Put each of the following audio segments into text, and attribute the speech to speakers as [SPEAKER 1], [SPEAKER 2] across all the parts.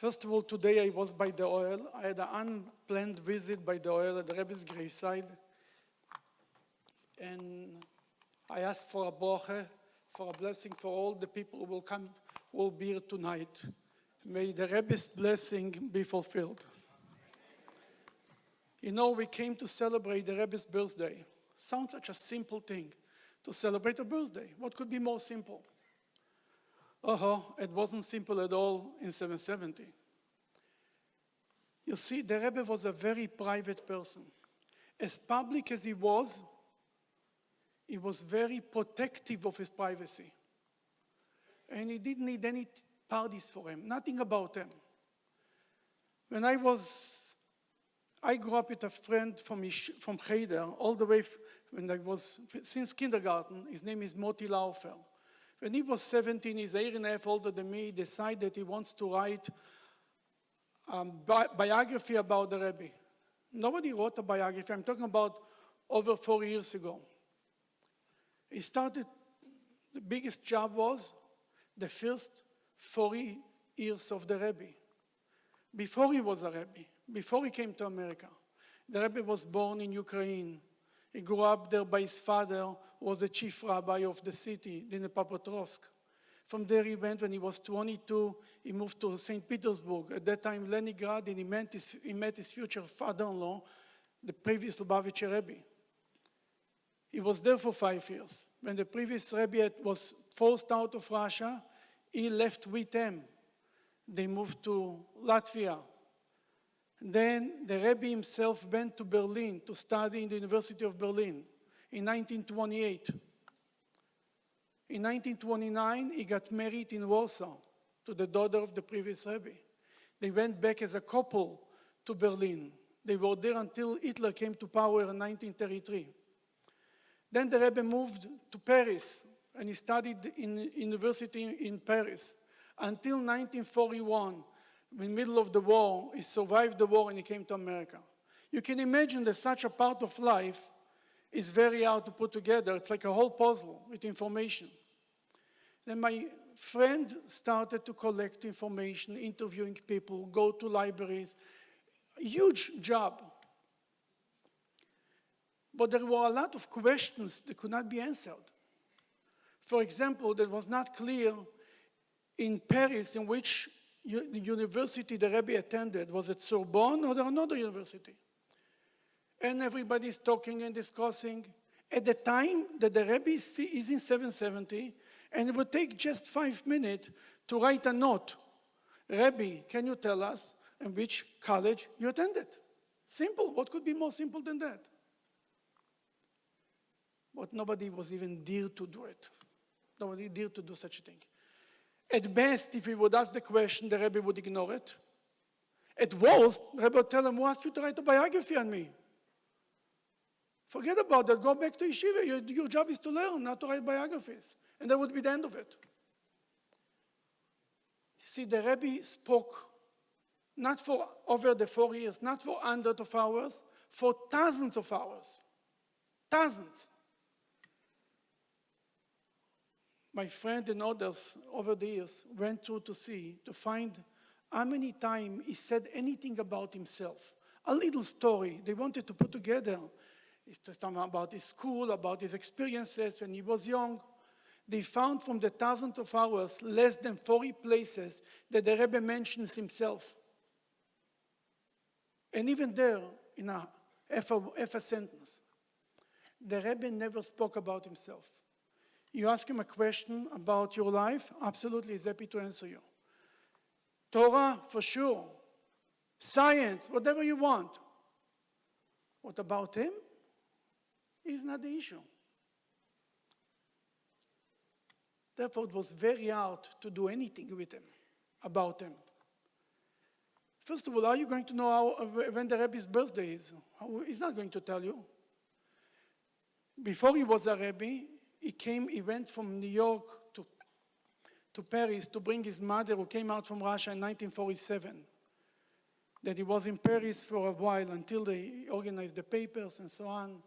[SPEAKER 1] First of all, today I was by the oil. I had an unplanned visit by the oil at the Rebbe's graveside. And I asked for a bracha, for a blessing for all the people who will come, who will be here tonight. May the Rebbe's blessing be fulfilled. You know, we came to celebrate the Rebbe's birthday. Sounds such a simple thing, to celebrate a birthday. What could be more simple? It wasn't simple at all in 770. You see, the Rebbe was a very private person. As public as he was very protective of his privacy. And he didn't need any parties for him, nothing about him. When I grew up with a friend from Cheder, all the way since kindergarten. His name is Moti Laufer. When he was 17, he's a year and a half older than me, he decided he wants to write a biography about the Rebbe. Nobody wrote a biography. I'm talking about over 4 years ago. He started, the biggest job was the first 40 years of the Rebbe. Before he was a Rebbe, before he came to America. The Rebbe was born in Ukraine. He grew up there by his father, who was the chief rabbi of the city, Dnipropetrovsk. From there he went, when he was 22, he moved to St. Petersburg, at that time Leningrad, and he met his future father-in-law, the previous Lubavitcher Rebbe. He was there for 5 years. When the previous Rebbe was forced out of Russia, he left with them. They moved to Latvia. Then the Rebbe himself went to Berlin to study in the University of Berlin in 1928. In 1929, he got married in Warsaw to the daughter of the previous Rebbe. They went back as a couple to Berlin. They were there until Hitler came to power in 1933. Then the Rebbe moved to Paris, and he studied in university in Paris until 1941. In the middle of the war, he survived the war and he came to America. You can imagine that such a part of life is very hard to put together. It's like a whole puzzle with information. Then my friend started to collect information, interviewing people, go to libraries. Huge job. But there were a lot of questions that could not be answered. For example, that was not clear in Paris, in which the university the Rebbe attended, was it Sorbonne or another university? And everybody's talking and discussing. At the time that the Rebbe is in 770, and it would take just 5 minutes to write a note. Rebbe, can you tell us in which college you attended? Simple. What could be more simple than that? But nobody was even dare to do it. Nobody dared to do such a thing. At best, if he would ask the question, the Rebbe would ignore it. At worst, the Rebbe would tell him, who asked you to write a biography on me? Forget about that. Go back to yeshiva. Your job is to learn, not to write biographies. And that would be the end of it. See, the Rebbe spoke not for over the 4 years, not for hundreds of hours, for thousands of hours. Thousands. My friend and others over the years went through to find how many times he said anything about himself. A little story they wanted to put together. It's just about his school, about his experiences when he was young. They found from the thousands of hours less than 40 places that the Rebbe mentions himself. And even there, in half a sentence, the Rebbe never spoke about himself. You ask him a question about your life, absolutely, he's happy to answer you. Torah, for sure. Science, whatever you want. What about him? Is not the issue. Therefore, it was very hard to do anything with him, about him. First of all, are you going to know when the Rebbe's birthday is? He's not going to tell you. Before he was a Rebbe, he went from New York to Paris to bring his mother, who came out from Russia in 1947. That he was in Paris for a while until they organized the papers and so on.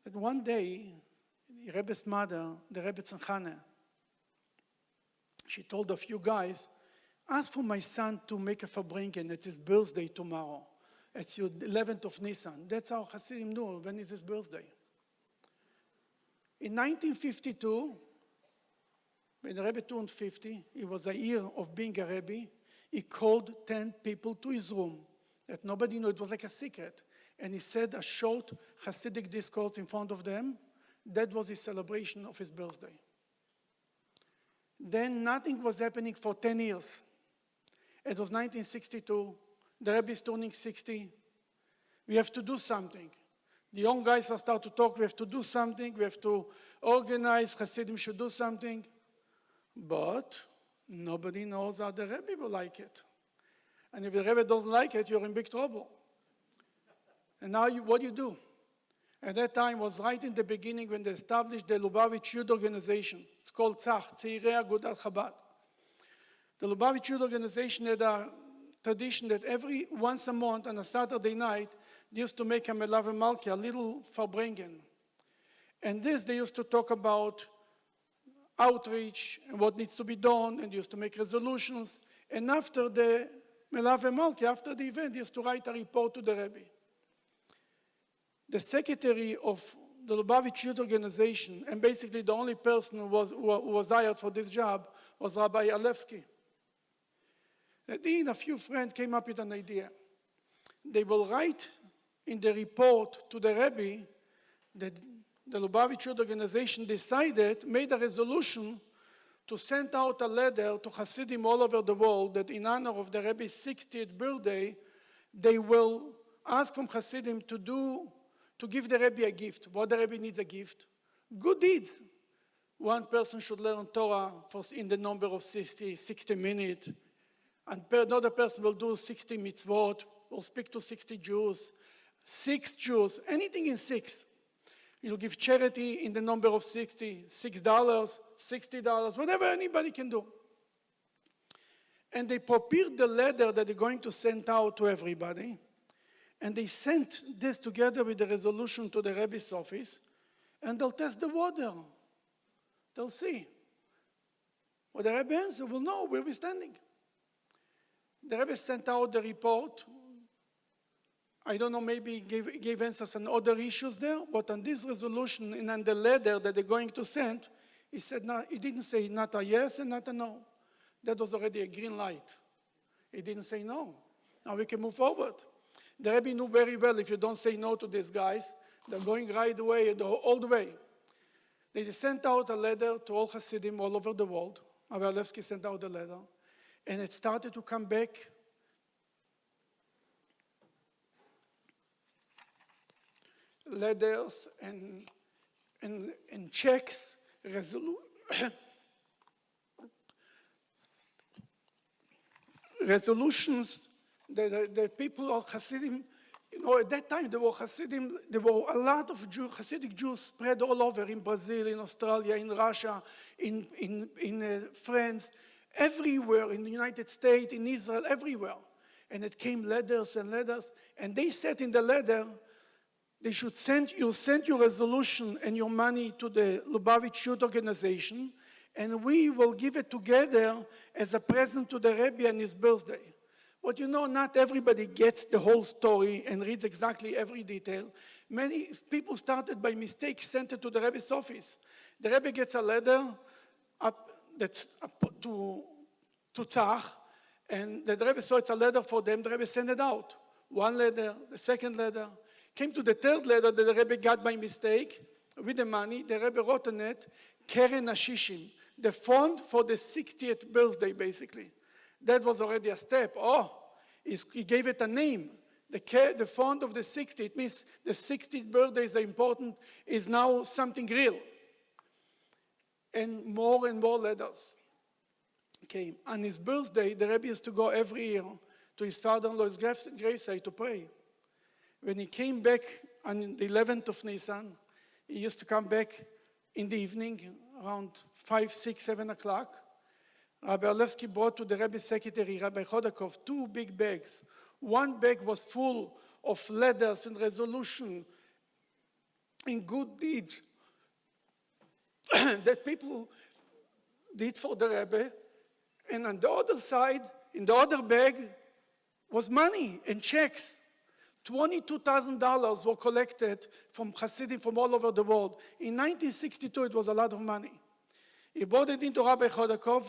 [SPEAKER 1] And one day, the Rebbe's mother, the Rebbe Tzanchane, she told a few guys, ask for my son to make a farbrengen at his birthday tomorrow. It's your 11th of Nisan. That's how Hasidim knew when is his birthday. In 1952, when the Rebbe turned 50, it was a year of being a Rebbe, he called 10 people to his room that nobody knew. It was like a secret. And he said a short Hasidic discourse in front of them. That was his celebration of his birthday. Then nothing was happening for 10 years. It was 1962. The Rebbe is turning 60. We have to do something. The young guys are starting to talk. We have to do something. We have to organize. Hasidim should do something. But nobody knows how the Rebbe will like it. And if the Rebbe doesn't like it, you're in big trouble. And now what do you do? At that time was right in the beginning when they established the Lubavitch Youth Organization. It's called Tzach, Tzeirei Agudat Chabad. The Lubavitch Youth Organization had a tradition that every once a month on a Saturday night, they used to make a Melave Malki, a little farbrengen. And this, they used to talk about outreach and what needs to be done, and they used to make resolutions. And after the Melave Malki, after the event, they used to write a report to the Rebbe. The secretary of the Lubavitch Youth Organization, and basically the only person who was hired for this job, was Rabbi Alevsky. And he and a few friends came up with an idea. They will write in the report to the Rebbe that the Lubavitch Youth Organization made a resolution to send out a letter to Hasidim all over the world that in honor of the Rebbe's 60th birthday, they will ask from Hasidim to give the Rebbe a gift. What the Rebbe needs a gift? Good deeds. One person should learn Torah in the number of 60 minutes. And another person will do 60 mitzvot, will speak to 60 Jews, 6 Jews, anything in 6. You'll give charity in the number of 60, $6, $60, whatever anybody can do. And they prepared the letter that they're going to send out to everybody. And they sent this together with the resolution to the Rebbe's office, and they'll test the water. They'll see. What the Rebbe answer, we'll know where we're standing. The Rebbe sent out the report. I don't know, maybe gave answers on other issues there, but on this resolution and on the letter that they're going to send, he said no, he didn't say not a yes and not a no. That was already a green light. He didn't say no. Now we can move forward. The Rebbe knew very well if you don't say no to these guys, they're going right away, all the way. They sent out a letter to all Hasidim all over the world. Rabbi Alevsky sent out a letter, and it started to come back. Letters and checks, resolutions. The people of Hasidim, at that time there were Hasidim, there were a lot of Hasidic Jews spread all over in Brazil, in Australia, in Russia, in France, everywhere, in the United States, in Israel, everywhere. And it came letters and letters, and they said in the letter, they should send your resolution and your money to the Lubavitch Youth Organization, and we will give it together as a present to the Rebbe on his birthday. But you know, not everybody gets the whole story and reads exactly every detail. Many people started by mistake, sent it to the Rebbe's office. The Rebbe gets a letter to Tzach, and the Rebbe saw it's a letter for them. The Rebbe sent it out. One letter, the second letter. Came to the third letter that the Rebbe got by mistake with the money. The Rebbe wrote on it, Keren Ashishim, the fund for the 60th birthday, basically. That was already a step. He gave it a name. The fund of the 60th, it means the 60th birthdays are important, is now something real. And more letters came. On his birthday, the Rebbe used to go every year to his father-in-law's gravesite to pray. When he came back on the 11th of Nisan, he used to come back in the evening around 5, 6, 7 o'clock. Rabbi Alevsky brought to the Rebbe's secretary, Rabbi Chodakov, 2 big bags. One bag was full of letters and resolution and good deeds that people did for the Rebbe. And on the other side, in the other bag, was money and checks. $22,000 were collected from Hasidim from all over the world. In 1962, it was a lot of money. He brought it into Rabbi Chodakov,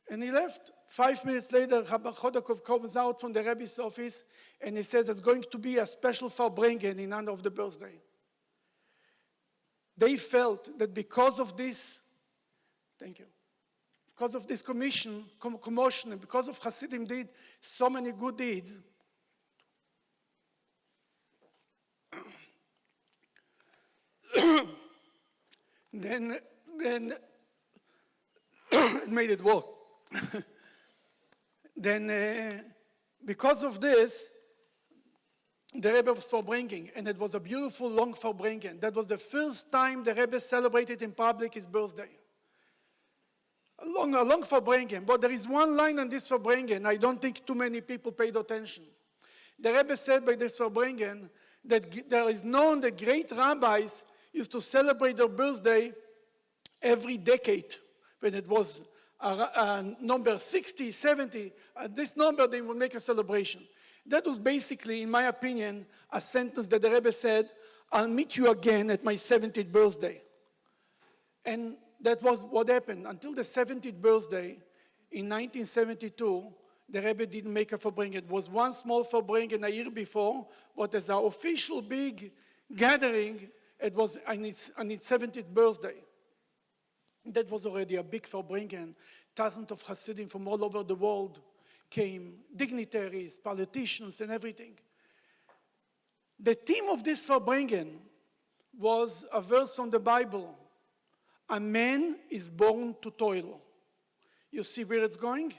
[SPEAKER 1] and he left. 5 minutes later, Rabbi Chodakov comes out from the Rebbe's office, and he says it's going to be a special Farbrengen in honor of the birthday. They felt that because of this, thank you, because of this commotion, and because of Hasidim did so many good deeds, then it made it work. Then, because of this, the Rebbe was Farbrengen, and it was a beautiful long Farbrengen. That was the first time the Rebbe celebrated in public his birthday. A long Farbrengen, but there is one line on this Farbrengen I don't think too many people paid attention. The Rebbe said by this Farbrengen that there is known that great rabbis used to celebrate their birthday every decade. When it was number 60, 70, this number they would make a celebration. That was basically, in my opinion, a sentence that the Rebbe said, I'll meet you again at my 70th birthday. And that was what happened. Until the 70th birthday, in 1972, the Rebbe didn't make a Farbrengen. It was one small Farbrengen a year before, but as an official big gathering, it was on its 70th birthday. That was already a big Farbrengen. Thousands of Hasidim from all over the world came, dignitaries, politicians, and everything. The theme of this Farbrengen was a verse from the Bible. A man is born to toil. You see where it's going?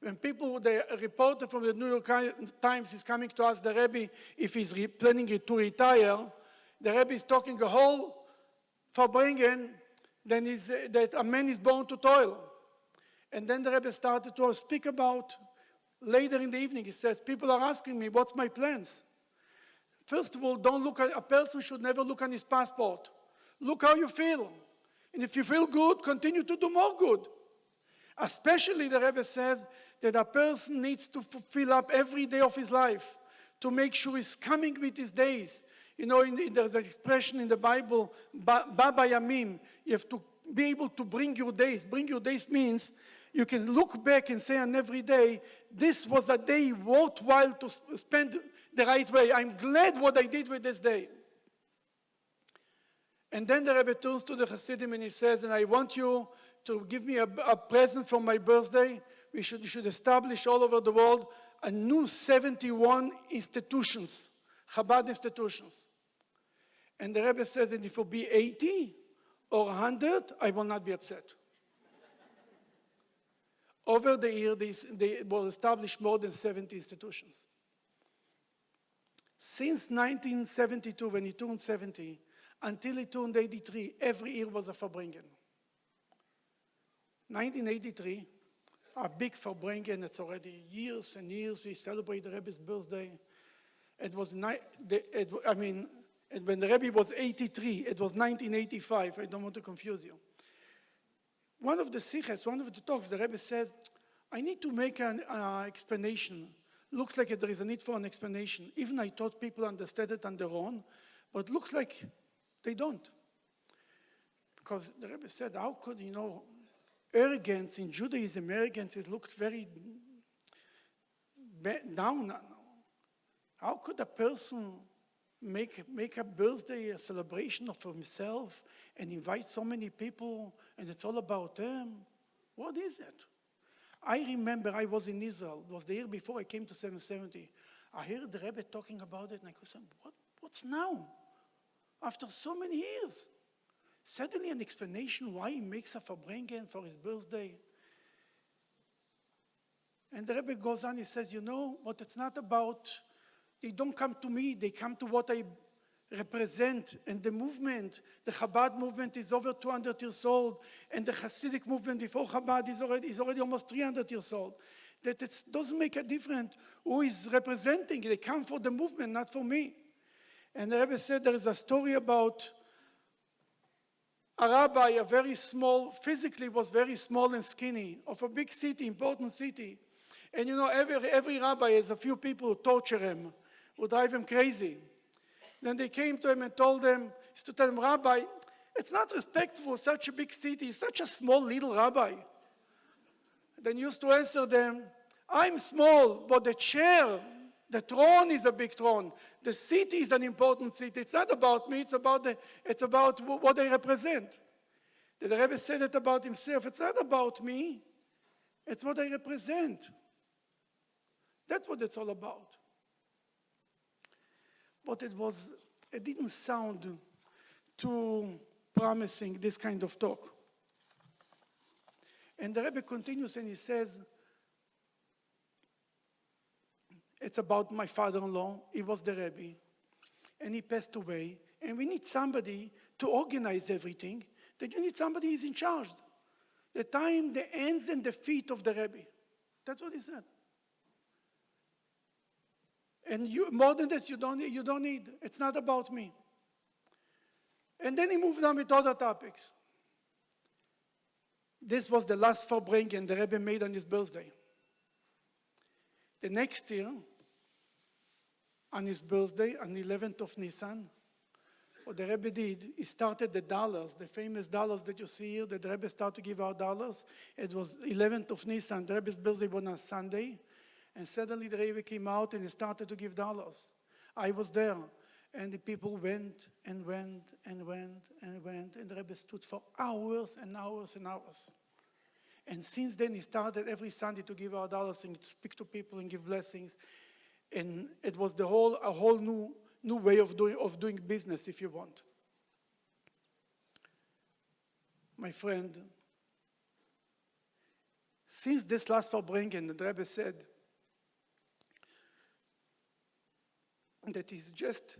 [SPEAKER 1] When people, the reporter from the New York Times is coming to ask the Rebbe if he's planning to retire, the Rebbe is talking a whole Farbrengen, then that a man is born to toil. And then the Rebbe started to speak about, later in the evening, he says, people are asking me, what's my plans? First of all, don't look at, a person should never look on his passport. Look how you feel. And if you feel good, continue to do more good. Especially, the Rebbe says, that a person needs to fill up every day of his life to make sure he's coming with his days. You know, there's an expression in the Bible, Baba Yamim, you have to be able to bring your days. Bring your days means you can look back and say on every day, this was a day worthwhile to spend the right way. I'm glad what I did with this day. And then the Rebbe turns to the Hasidim and he says, and I want you to give me a present for my birthday. You should establish all over the world a new 71 institutions, Chabad institutions. And the Rebbe says that if it will be 80 or 100, I will not be upset. Over the year, they will establish more than 70 institutions. Since 1972, when he turned 70, until he turned 83, every year was a Farbrengen. 1983, a big Farbrengen, it's already years and years, we celebrate the Rebbe's birthday. It was, when the Rebbe was 83, it was 1985, I don't want to confuse you. One of the siches, one of the talks, the Rebbe said, I need to make an explanation. Looks like there is a need for an explanation. Even I thought people understood it on their own, but looks like they don't. Because the Rebbe said, how could, arrogance in Judaism, arrogance is looked very down. How could a person make a birthday, a celebration of himself, and invite so many people, and it's all about them? What is it? I remember I was in Israel. It was the year before I came to 770. I heard the Rebbe talking about it, and I said, what's now? After so many years. Suddenly an explanation why he makes a Farbrengen for his birthday. And the Rebbe goes on, he says, but it's not about, they don't come to me, they come to what I represent. And the movement, the Chabad movement is over 200 years old, and the Hasidic movement before Chabad is already almost 300 years old. That it doesn't make a difference who is representing. They come for the movement, not for me. And the Rebbe said there is a story about a rabbi, a very small, physically was very small and skinny, of a big city, important city. And every rabbi has a few people who torture him, who drive him crazy. Then they came to him and told him, to tell him, Rabbi, it's not respectful, such a big city, such a small little rabbi. Then he used to answer them, I'm small, but the chair, the throne is a big throne. The city is an important city. It's not about me, it's about what I represent. The Rebbe said it about himself. It's not about me, it's what I represent. That's what it's all about. But it didn't sound too promising, this kind of talk. And the Rebbe continues and he says, it's about my father-in-law. He was the Rebbe. And he passed away. And we need somebody to organize everything. That you need somebody who's in charge. The time, the hands and the feet of the Rebbe. That's what he said. And more than this, you don't need. It's not about me. And then he moved on with other topics. This was the last Verbringen the Rebbe made on his birthday. The next year, on his birthday, on the 11th of Nisan, what the Rebbe did, he started the dollars, the famous dollars that you see here, that the Rebbe started to give out dollars. It was 11th of Nisan, the Rebbe's birthday was on Sunday, and suddenly the Rebbe came out and he started to give dollars. I was there, and the people went and went and went and went, and the Rebbe stood for hours and hours and hours. And since then, he started every Sunday to give out dollars and to speak to people and give blessings. And it was a whole new way of doing business, if you want. My friend, since this last Verbringen, the Rebbe said that it's just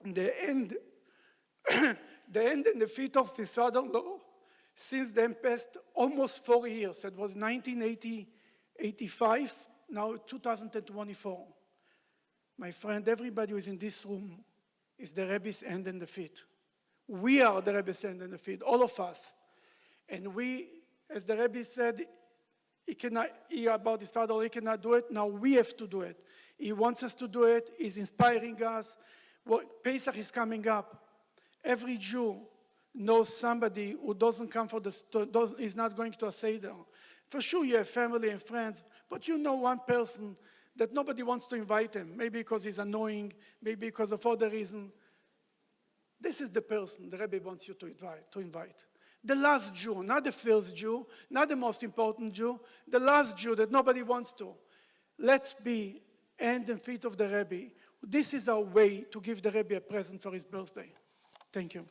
[SPEAKER 1] the end, the end and the feet of his father-in-law. Since then passed almost 4 years. It was 1985, now 2024. My friend, everybody who is in this room is the Rebbe's hand and the feet. We are the Rebbe's hand and the feet, all of us. And we, as the Rebbe said, about his father, he cannot do it. Now we have to do it. He wants us to do it. He's inspiring us. Pesach is coming up. Every Jew knows somebody who doesn't come is not going to a Seder. For sure you have family and friends, but you know one person that nobody wants to invite him, maybe because he's annoying, maybe because of other reason. This is the person the Rebbe wants you to invite. The last Jew, not the first Jew, not the most important Jew, the last Jew that nobody wants to. Let's be hand and feet of the Rebbe. This is our way to give the Rebbe a present for his birthday. Thank you.